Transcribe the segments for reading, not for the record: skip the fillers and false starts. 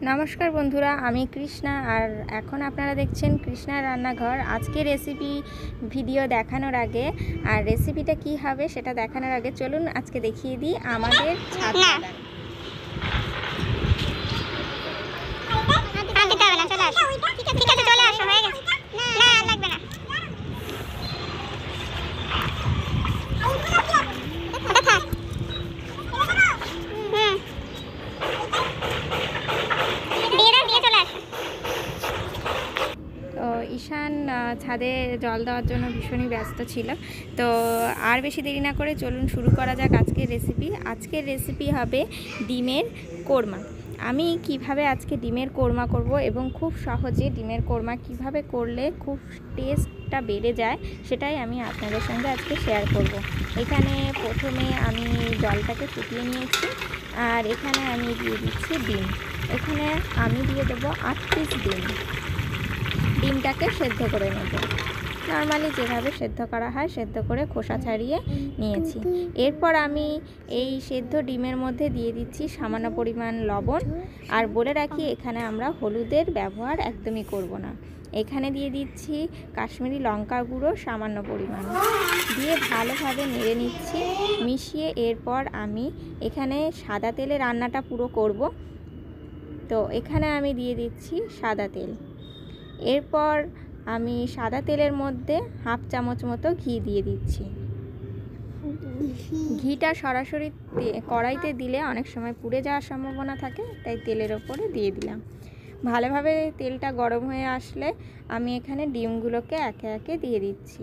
নমস্কার বন্ধুরা, আমি কৃষ্ণা আর এখন আপনারা দেখছেন কৃষ্ণার রান্নাঘর। আজকে রেসিপি ভিডিও দেখানোর আগে আর রেসিপিটা কি হবে সেটা দেখানোর আগে চলুন আজকে দেখিয়ে দিই আমাদের ছাদ বাগান। ঈশান ছাদে জল দেওয়ার জন্য ভীষণই ব্যস্ত ছিল। তো আর বেশি দেরি না করে চলুন শুরু করা যাক আজকের রেসিপি হবে ডিমের কোরমা। আমি কিভাবে আজকে ডিমের কোরমা করব এবং খুব সহজে ডিমের কোরমা কিভাবে করলে খুব টেস্টটা বেড়ে যায় সেটাই আমি আপনাদের সঙ্গে আজকে শেয়ার করব। এখানে প্রথমে আমি জলটাকে ফুটিয়ে নিয়েছি আর এখানে আমি দিয়ে দিচ্ছি ডিম। এখানে আমি দিয়ে দেবো 8 পিস ডিম। ডিমটাকে সেদ্ধ করে নেব, নর্মালি যেভাবে সেদ্ধ করা হয় সেদ্ধ করে খোসা ছাড়িয়ে নিয়েছি। এরপর আমি এই সেদ্ধ ডিমের মধ্যে দিয়ে দিচ্ছি সামান্য পরিমাণ লবণ। আর বলে রাখি, এখানে আমরা হলুদের ব্যবহার একদমই করব না। এখানে দিয়ে দিচ্ছি কাশ্মীরি লঙ্কা গুঁড়ো সামান্য পরিমাণ, দিয়ে ভালোভাবে নেড়ে নিচ্ছি মিশিয়ে। এরপর আমি এখানে সাদা তেলে রান্নাটা পুরো করব, তো এখানে আমি দিয়ে দিচ্ছি সাদা তেল। এরপর আমি সাদা তেলের মধ্যে হাফ চামচ মতো ঘি দিয়ে দিচ্ছি। ঘিটা সরাসরি কড়াইতে দিলে অনেক সময় পুড়ে যাওয়ার সম্ভাবনা থাকে, তাই তেলের ওপরে দিয়ে দিলাম। ভালোভাবে তেলটা গরম হয়ে আসলে আমি এখানে ডিমগুলোকে একে একে দিয়ে দিচ্ছি।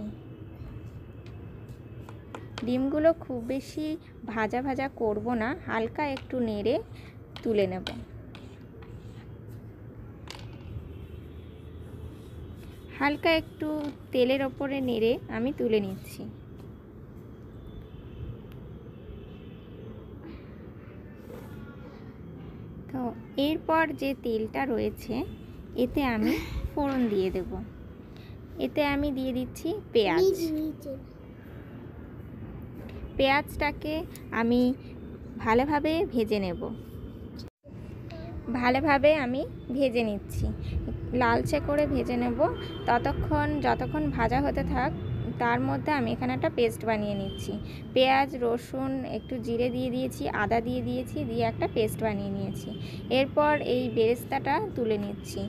ডিমগুলো খুব বেশি ভাজা ভাজা করব না, হালকা একটু নেড়ে তুলে নেব। হালকা একটু তেলের ওপরে নেড়ে আমি তুলে নিচ্ছি। তো এরপর যে তেলটা রয়েছে এতে আমি ফোড়ন দিয়ে দেব। এতে আমি দিয়ে দিচ্ছি পেঁয়াজ। পেঁয়াজটাকে আমি ভালোভাবে ভেজে নেব। ভালোভাবে আমি ভেজে নিচ্ছি, লালচে করে ভেজে নেব। যতক্ষণ ভাজা হতে থাক তার মধ্যে আমি এখানে একটা পেস্ট বানিয়ে নিচ্ছি। পেঁয়াজ, রসুন, একটু জিরে দিয়ে দিয়েছি, আদা দিয়ে দিয়েছি, দিয়ে একটা পেস্ট বানিয়ে নিয়েছি। এরপর এই বেরেস্তাটা তুলে নিচ্ছি।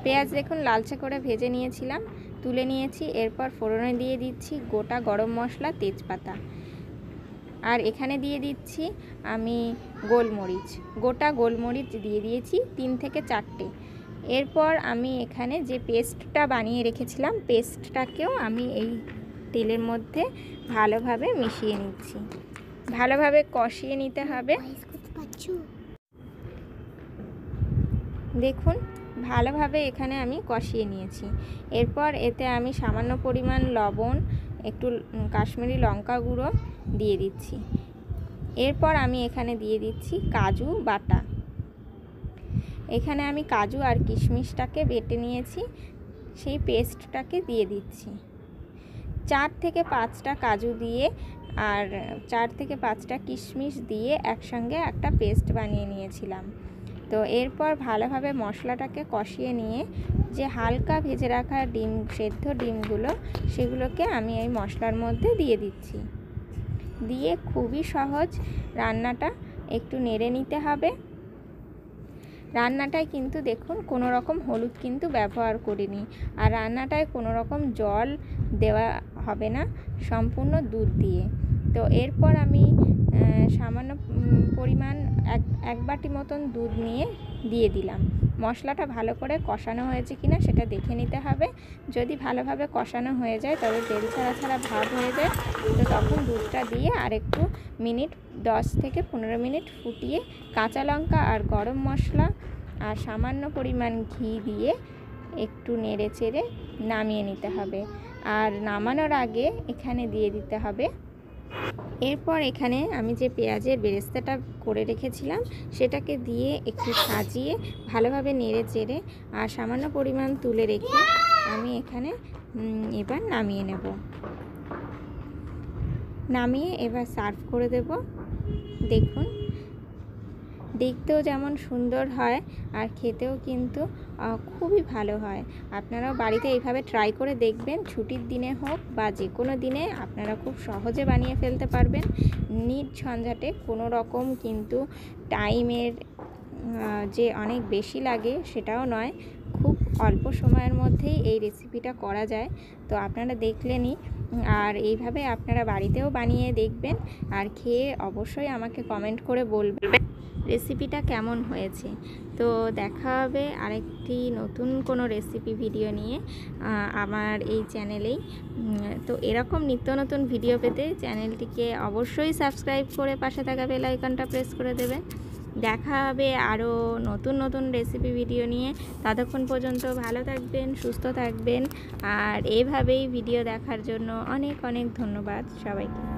পেঁয়াজ দেখুন লালচে করে ভেজে নিয়েছিলাম, তুলে নিয়েছি। এরপর ফোড়নে দিয়ে দিচ্ছি গোটা গরম মশলা, তেজপাতা। আর এখানে দিয়ে দিচ্ছি আমি গোটা গোলমরিচ দিয়ে দিয়েছি 3 থেকে 4টে। এরপর আমি এখানে যে পেস্টটা বানিয়ে রেখেছিলাম পেস্টটাকেও আমি এই তেলের মধ্যে ভালোভাবে মিশিয়ে নিচ্ছি। ভালোভাবে কষিয়ে নিতে হবে। দেখুন ভালোভাবে এখানে আমি কষিয়ে নিয়েছি। এরপর এতে আমি সামান্য পরিমাণ লবণ, একটু কাশ্মীরি লঙ্কা গুঁড়ো দিয়ে দিচ্ছি। এরপর আমি এখানে দিয়ে দিচ্ছি কাজু বাটা। এখানে আমি কাজু আর কিশমিশটাকে বেটে নিয়েছি, সেই পেস্টটাকে দিয়ে দিচ্ছি। 4 থেকে 5টা কাজু দিয়ে আর 4 থেকে 5টা কিশমিশ দিয়ে একসঙ্গে একটা পেস্ট বানিয়ে নিয়েছিলাম। তো এরপর ভালোভাবে মশলাটাকে কষিয়ে নিয়ে যে হালকা ভেজে রাখা সেদ্ধ ডিমগুলো সেগুলোকে আমি এই মশলার মধ্যে দিয়ে দিচ্ছি। দিয়ে খুবই সহজ রান্নাটা, একটু নেড়ে নিতে হবে। রান্নাটায় কিন্তু দেখুন কোনো রকম হলুদ কিন্তু ব্যবহার করিনি, আর রান্নাটায় কোনো রকম জল দেওয়া হবে না, সম্পূর্ণ দুধ দিয়ে। তো এরপর আমি সামান্য পরিমাণ এক বাটি মতন দুধ নিয়ে দিয়ে দিলাম। মশলাটা ভালো করে কষানো হয়েছে কিনা সেটা দেখে নিতে হবে। যদি ভালোভাবে কষানো হয়ে যায় তবে তেল ছাড়া ছাড়া ভাব হয়ে যায়, তো তখন দুধটা দিয়ে আর একটু 10 থেকে 15 মিনিট ফুটিয়ে কাঁচা লঙ্কা আর গরম মশলা আর সামান্য পরিমাণ ঘি দিয়ে একটু নেড়ে চেড়ে নামিয়ে নিতে হবে। আর নামানোর আগে এখানে দিয়ে দিতে হবে, এরপর এখানে আমি যে পেঁয়াজের বেরেস্তাটা করে রেখেছিলাম সেটাকে দিয়ে একটু সাজিয়ে ভালোভাবে নেড়ে চেড়ে আর সামান্য পরিমাণ তুলে রেখে আমি এখানে এবার নামিয়ে নেব। নামিয়ে এবার সার্ভ করে দেব। দেখুন দেখতেও যেমন সুন্দর হয় আর খেতেও কিন্তু খুবই ভালো হয়। আপনারাও বাড়িতে এইভাবে ট্রাই করে দেখবেন, ছুটির দিনে হোক বা যে কোনো দিনে আপনারা খুব সহজে বানিয়ে ফেলতে পারবেন নির্ঝঞ্ঝাটে। কোনো রকম কিন্তু টাইমের যে অনেক বেশি লাগে সেটাও নয়, খুব অল্প সময়ের মধ্যেই এই রেসিপিটা করা যায়। তো আপনারা দেখলেনই, আর এইভাবে আপনারা বাড়িতেও বানিয়ে দেখবেন আর খেয়ে অবশ্যই আমাকে কমেন্ট করে বলবেন রেসিপিটা কেমন হয়েছে। তো দেখা হবে আরেকটি নতুন কোনো রেসিপি ভিডিও নিয়ে আমার এই চ্যানেলেই। তো এরকম নিত্য নতুন ভিডিও পেতে চ্যানেলটিকে অবশ্যই সাবস্ক্রাইব করে পাশে থাকা বেল আইকনটা প্রেস করে দেবেন। দেখা হবে আরও নতুন নতুন রেসিপি ভিডিও নিয়ে। ততক্ষণ পর্যন্ত ভালো থাকবেন, সুস্থ থাকবেন, আর এভাবেই ভিডিও দেখার জন্য অনেক অনেক ধন্যবাদ সবাইকে।